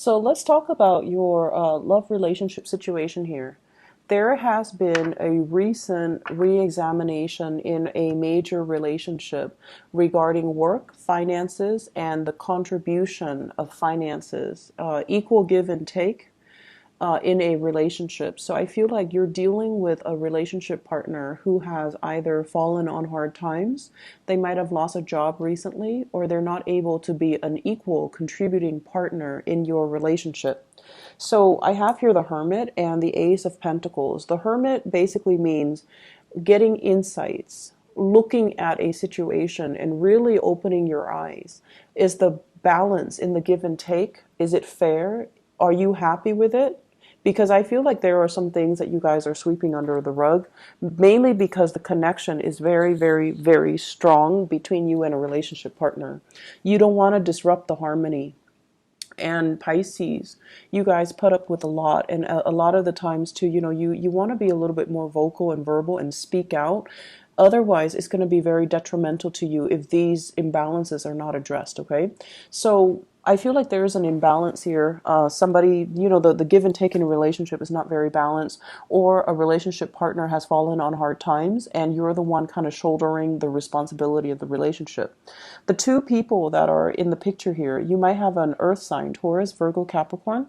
So let's talk about your love relationship situation here. There has been a recent re-examination in a major relationship regarding work, finances, and the contribution of finances, equal give and take in a relationship. So I feel like you're dealing with a relationship partner who has either fallen on hard times, they might have lost a job recently, or they're not able to be an equal contributing partner in your relationship. So I have here the Hermit and the Ace of Pentacles. The Hermit basically means getting insights, looking at a situation and really opening your eyes. Is the balance in the give and take? Is it fair? Are you happy with it? Because I feel like there are some things that you guys are sweeping under the rug, mainly because the connection is very, very, very strong between you and a relationship partner. You don't want to disrupt the harmony. And Pisces, you guys put up with a lot, and a lot of the times too, you want to be a little bit more vocal and verbal and speak out. Otherwise, it's going to be very detrimental to you if these imbalances are not addressed, okay? So I feel like there's an imbalance here. Somebody, the give and take in a relationship is not very balanced, or a relationship partner has fallen on hard times and you're the one kind of shouldering the responsibility of the relationship. The two people that are in the picture here, you might have an earth sign, Taurus, Virgo, Capricorn,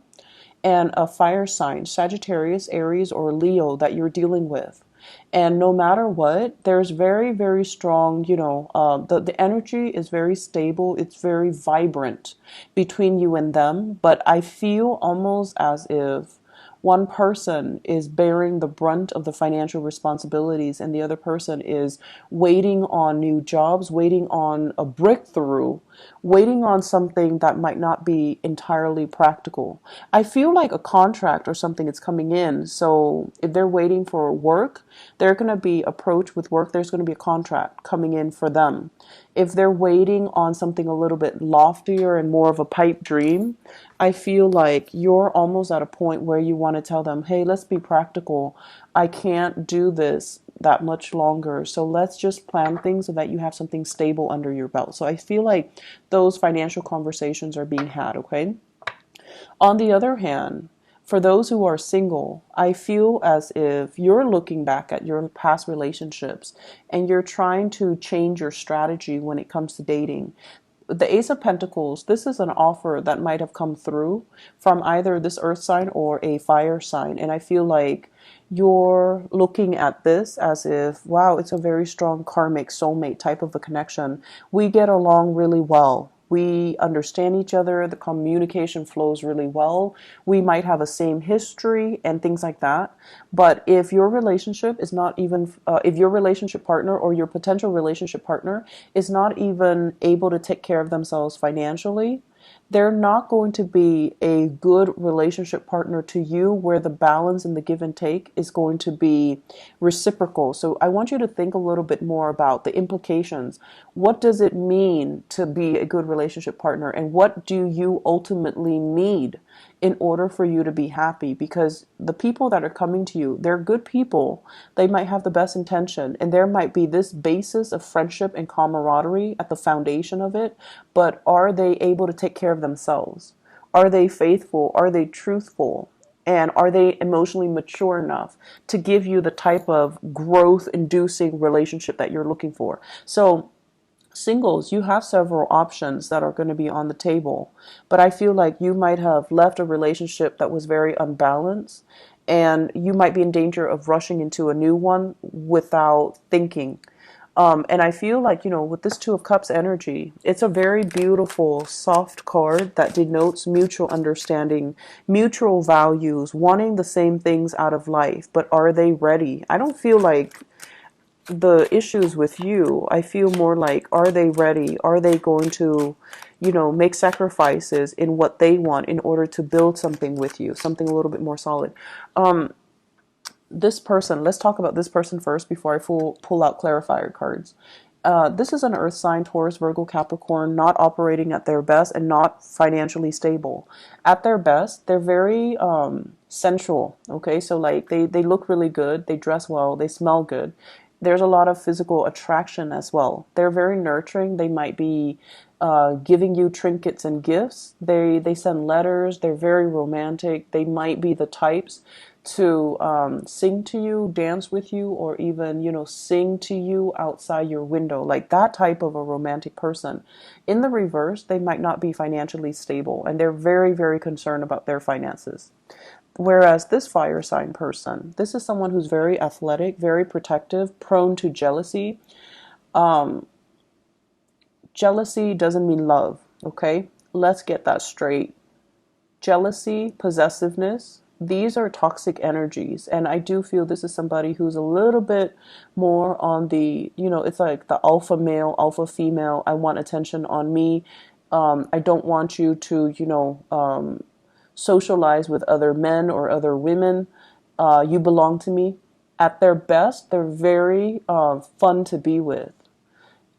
and a fire sign, Sagittarius, Aries, or Leo that you're dealing with. And no matter what, there's very, very strong, the energy is very stable. It's very vibrant between you and them. But I feel almost as if one person is bearing the brunt of the financial responsibilities and the other person is waiting on new jobs, waiting on a breakthrough, waiting on something that might not be entirely practical. I feel like a contract or something is coming in. So if they're waiting for work, they're going to be approached with work. There's going to be a contract coming in for them. If they're waiting on something a little bit loftier and more of a pipe dream, I feel like you're almost at a point where you want to tell them, hey, let's be practical. I can't do this that much longer. So let's just plan things so that you have something stable under your belt. So I feel like those financial conversations are being had, okay? On the other hand, for those who are single, I feel as if you're looking back at your past relationships and you're trying to change your strategy when it comes to dating. The Ace of Pentacles, this is an offer that might have come through from either this earth sign or a fire sign. And I feel like you're looking at this as if, wow, it's a very strong karmic soulmate type of a connection. We get along really well. We understand each other. The communication flows really well. We might have a same history and things like that. But if your relationship is not even, if your relationship partner or your potential relationship partner is not even able to take care of themselves financially, they're not going to be a good relationship partner to you where the balance and the give and take is going to be reciprocal. So I want you to think a little bit more about the implications. What does it mean to be a good relationship partner, and what do you ultimately need in order for you to be happy? Because the people that are coming to you, they're good people. They might have the best intention, and there might be this basis of friendship and camaraderie at the foundation of it, but are they able to take care of themselves? Are they faithful? Are they truthful? And are they emotionally mature enough to give you the type of growth inducing relationship that you're looking for? So singles, you have several options that are going to be on the table, but I feel like you might have left a relationship that was very unbalanced, and you might be in danger of rushing into a new one without thinking. And I feel like, with this Two of Cups energy, it's a very beautiful, soft card that denotes mutual understanding, mutual values, wanting the same things out of life, but are they ready? I don't feel like the issues with you. I feel more like, are they ready? Are they going to, make sacrifices in what they want in order to build something with you, something a little bit more solid? This person, let's talk about this person first before I pull out clarifier cards. This is an earth sign, Taurus, Virgo, Capricorn, not operating at their best and not financially stable. At their best, they're very sensual, okay? So like they look really good, they dress well, they smell good. There's a lot of physical attraction as well. They're very nurturing. They might be giving you trinkets and gifts. They send letters. They're very romantic. They might be the types to sing to you, dance with you, or even, sing to you outside your window. Like that type of a romantic person. In the reverse, they might not be financially stable, and they're very, very concerned about their finances. Whereas this fire sign person, this is someone who's very athletic, very protective, prone to jealousy. Um, Jealousy doesn't mean love, okay? Let's get that straight. Jealousy, possessiveness, these are toxic energies. And I do feel this is somebody who's a little bit more on the, it's like the alpha male, alpha female. I want attention on me. I don't want you to, socialize with other men or other women. You belong to me. At their best, they're very fun to be with,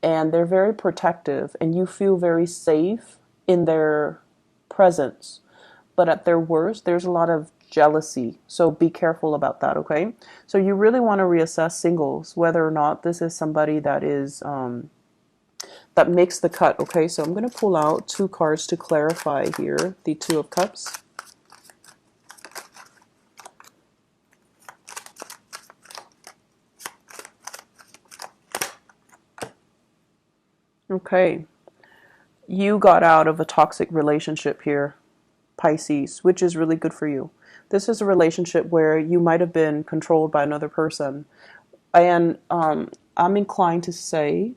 and they're very protective, and you feel very safe in their presence. But at their worst, there's a lot of jealousy. So be careful about that, okay? So you really want to reassess singles, whether or not this is somebody that is that makes the cut, okay? So I'm going to pull out two cards to clarify here. The Two of Cups. Okay, you got out of a toxic relationship here, Pisces, which is really good for you. This is a relationship where you might have been controlled by another person. And I'm inclined to say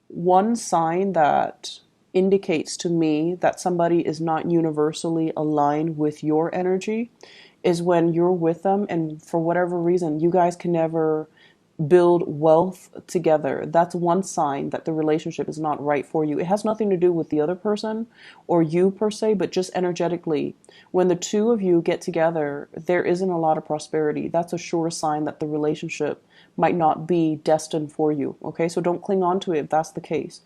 one sign that indicates to me that somebody is not universally aligned with your energy is when you're with them and for whatever reason you guys can never build wealth together. That's one sign that the relationship is not right for you. It has nothing to do with the other person or you per se, but just energetically. When the two of you get together, there isn't a lot of prosperity. That's a sure sign that the relationship might not be destined for you. Okay, so don't cling on to it if that's the case.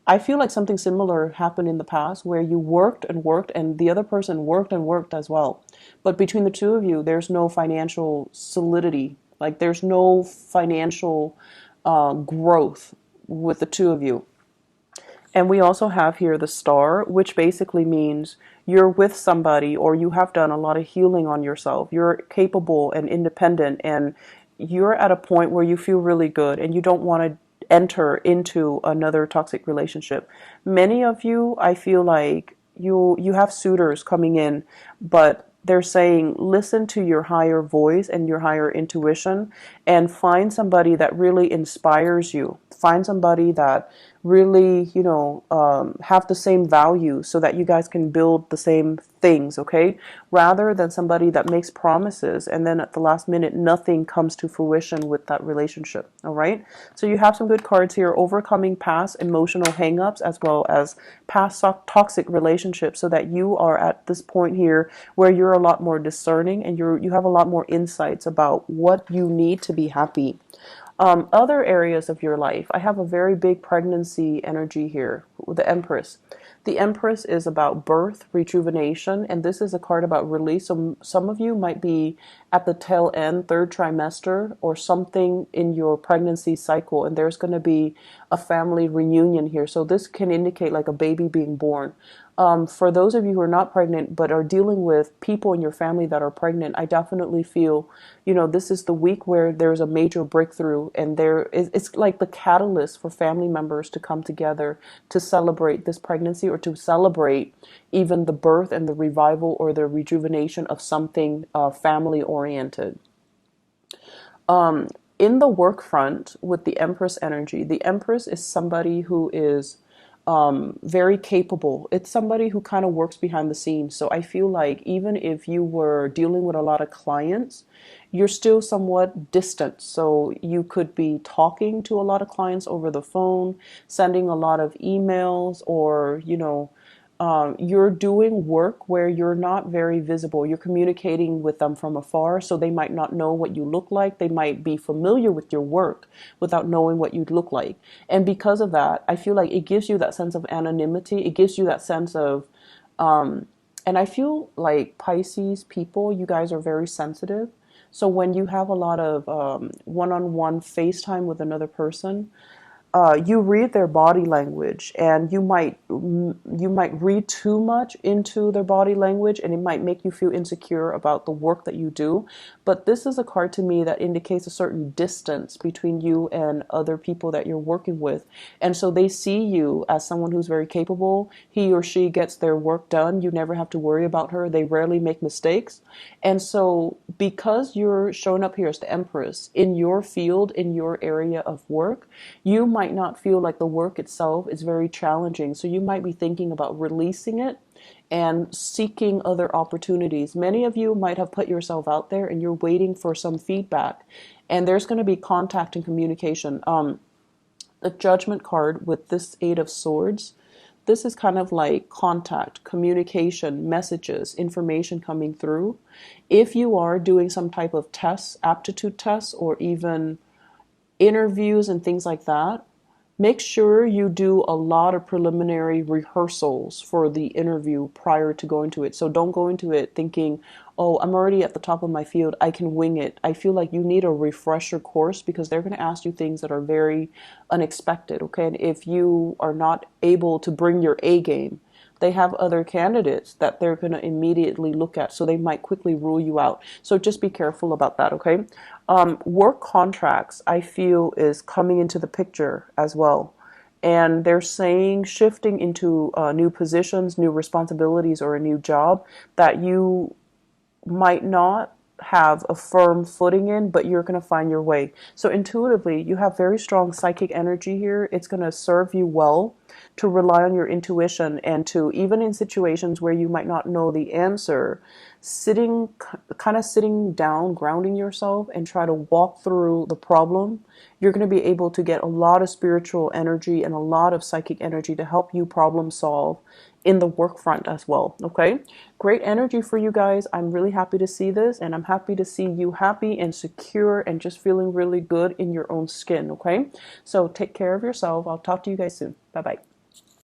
I feel like something similar happened in the past where you worked and worked and the other person worked and worked as well. But between the two of you, there's no financial solidity. Like there's no financial growth with the two of you. And we also have here the Star, which basically means you're with somebody or you have done a lot of healing on yourself. You're capable and independent, and you're at a point where you feel really good and you don't want to enter into another toxic relationship. Many of you, I feel like you have suitors coming in, but they're saying listen to your higher voice and your higher intuition and find somebody that really inspires you. Find somebody that really, have the same values so that you guys can build the same things, okay? Rather than somebody that makes promises and then at the last minute nothing comes to fruition with that relationship, all right? So you have some good cards here, overcoming past emotional hangups as well as past toxic relationships, so that you are at this point here where you're a lot more discerning and you have a lot more insights about what you need to be happy. Other areas of your life, I have a very big pregnancy energy here with the Empress. The Empress is about birth, rejuvenation, and this is a card about release. So some of you might be at the tail end, third trimester, or something in your pregnancy cycle, and there's going to be a family reunion here. So this can indicate like a baby being born. For those of you who are not pregnant but are dealing with people in your family that are pregnant, I definitely feel, this is the week where there's a major breakthrough, and it's like the catalyst for family members to come together to celebrate this pregnancy or to celebrate even the birth and the revival or the rejuvenation of something family oriented. In the work front with the Empress energy, the Empress is somebody who is very capable. It's somebody who kind of works behind the scenes. So I feel like even if you were dealing with a lot of clients, you're still somewhat distant. So you could be talking to a lot of clients over the phone, sending a lot of emails, or, you're doing work where you're not very visible. You're communicating with them from afar, so they might not know what you look like. They might be familiar with your work without knowing what you look like. And because of that, I feel like it gives you that sense of anonymity. It gives you that sense of, and I feel like Pisces people, you guys are very sensitive. So when you have a lot of one-on-one FaceTime with another person, you read their body language, and you might read too much into their body language, and it might make you feel insecure about the work that you do. But this is a card to me that indicates a certain distance between you and other people that you're working with, and so they see you as someone who's very capable. He or she gets their work done. You never have to worry about her. They rarely make mistakes. And so because you're showing up here as the Empress in your field, in your area of work, you might not feel like the work itself is very challenging. So you might be thinking about releasing it and seeking other opportunities. Many of you might have put yourself out there and you're waiting for some feedback. And there's going to be contact and communication. The Judgment card with this Eight of Swords, this is kind of like contact, communication, messages, information coming through. If you are doing some type of tests, aptitude tests, or even interviews and things like that, make sure you do a lot of preliminary rehearsals for the interview prior to going to it. So don't go into it thinking, oh, I'm already at the top of my field, I can wing it. I feel like you need a refresher course because they're going to ask you things that are very unexpected, okay? And if you are not able to bring your A game, they have other candidates that they're going to immediately look at, so they might quickly rule you out. So just be careful about that, okay? Work contracts, I feel, is coming into the picture as well. And they're saying shifting into new positions, new responsibilities, or a new job that you might not have a firm footing in, but you're going to find your way. So intuitively, you have very strong psychic energy here. It's going to serve you well to rely on your intuition, and to, even in situations where you might not know the answer, sitting down, grounding yourself, and try to walk through the problem. You're going to be able to get a lot of spiritual energy and a lot of psychic energy to help you problem solve in the work front as well. Okay, great energy for you guys. I'm really happy to see this, and I'm happy to see you happy and secure and just feeling really good in your own skin. Okay, so take care of yourself. I'll talk to you guys soon. Bye bye.